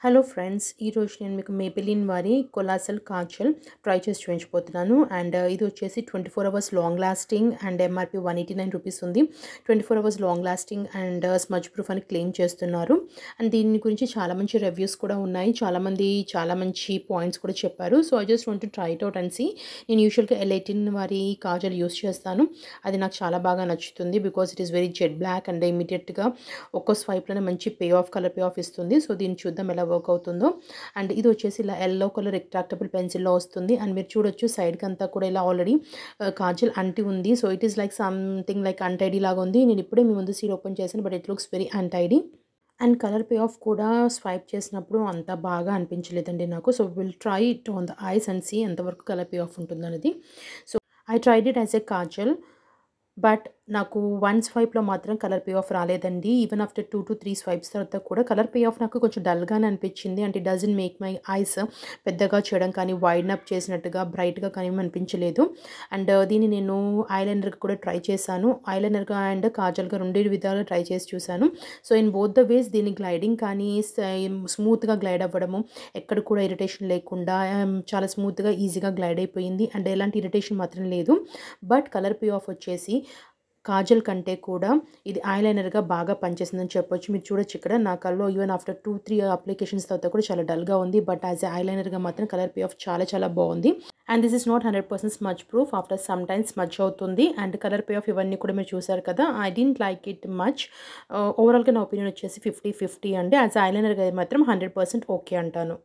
Hello friends, ఈరోజు నేను మీకు మేబెలిన్ వారి కొలాసల్ కాజల్ ట్రై చేసి చూపించబోతున్నాను. అండ్ ఇది వచ్చేసి 24 hours long lasting and MRP 189 rupees ఉంది. 24 hours long lasting and smudge proof అని క్లెయిమ్ చేస్తున్నారు. అండ్ దీని గురించి చాలా మంచి రివ్యూస్ కూడా ఉన్నాయి. చాలామంది చాలా మంచి పాయింట్స్ కూడా చెప్పారు. So I just want to try it out and see. నేను యూజువల్గా ఎలైటిన్ వారి కాజల్ యూస్ చేస్తాను. అది నాకు చాలా బాగా నచ్చుతుంది because it is very jet black and ఇమీడియట్గా ఒక్కో స్వైప్లోనే మంచి కలర్ పే ఆఫ్ ఇస్తుంది. సో దీన్ని చూద్దాం ఎలా వర్క్ అవుతుందో. అండ్ ఇది వచ్చేసి ఇలా ఎల్లో కలర్ రిట్రాక్టబుల్ పెన్సిల్లో వస్తుంది. అండ్ మీరు చూడొచ్చు సైడ్కి అంతా కూడా ఇలా ఆల్రెడీ కాజల్ అంటి ఉంది. So it is like something like untidy లాగా ఉంది. నేను ఇప్పుడే మీ ముందు సీల్ ఓపెన్ చేశాను, but it looks very untidy. And colour pay off కూడా స్వైప్ చేసినప్పుడు అంత బాగా అనిపించలేదండి నాకు. So will try it on the eyes and see ఎంతవరకు కలర్ పే ఆఫ్ ఉంటుందనేది. So I tried it as a kajal, but నాకు 1 స్వైప్లో మాత్రం కలర్ పే ఆఫ్ రాలేదండి. ఈవెన్ ఆఫ్టర్ 2 to 3 స్వైప్స్ తర్వాత కూడా కలర్ పే ఆఫ్ నాకు కొంచెం డల్గానే అనిపించింది. అంటే it doesn't make my eyes పెద్దగా చేయడం కానీ వైడన్ అప్ చేసినట్టుగా బ్రైట్గా కానీ అనిపించలేదు. అండ్ దీన్ని నేను ఐలైనర్గా కూడా ట్రై చేశాను. ఐలైనర్గా అండ్ కాజల్గా 2 విధాలుగా ట్రై చేసి చూశాను. So in both the ways దీని గ్లైడింగ్ కానీ స్మూత్గా గ్లైడ్ అవ్వడము, ఎక్కడ కూడా ఇరిటేషన్ లేకుండా చాలా స్మూత్గా ఈజీగా గ్లైడ్ అయిపోయింది. అండ్ ఎలాంటి ఇరిటేషన్ మాత్రం లేదు. బట్ కలర్ పే ఆఫ్ వచ్చేసి కాజల్ కంటే కూడా ఇది ఐలైనర్గా బాగా పనిచేసిందని చెప్పొచ్చు. మీరు చూడొచ్చు ఇక్కడ నా కల్లో ఈవెన్ ఆఫ్టర్ 2-3 అప్లికేషన్స్ తర్వాత కూడా చాలా డల్గా ఉంది. బట్ యాజ్ ఎ ఐలైనర్గా మాత్రం కలర్ పే ఆఫ్ చాలా బాగుంది. And this is not 100% smudge proof. After some times smudge అవుతుంది. అండ్ కలర్ పే ఆఫ్ ఇవన్నీ కూడా మీరు చూసారు కదా. I don't like it much. ఓవరాల్గా నా ఒపీనియన్ వచ్చేసి 50-50 అండి. యాజ్ ఐలైనర్గా మాత్రం 100% ఓకే అంటాను.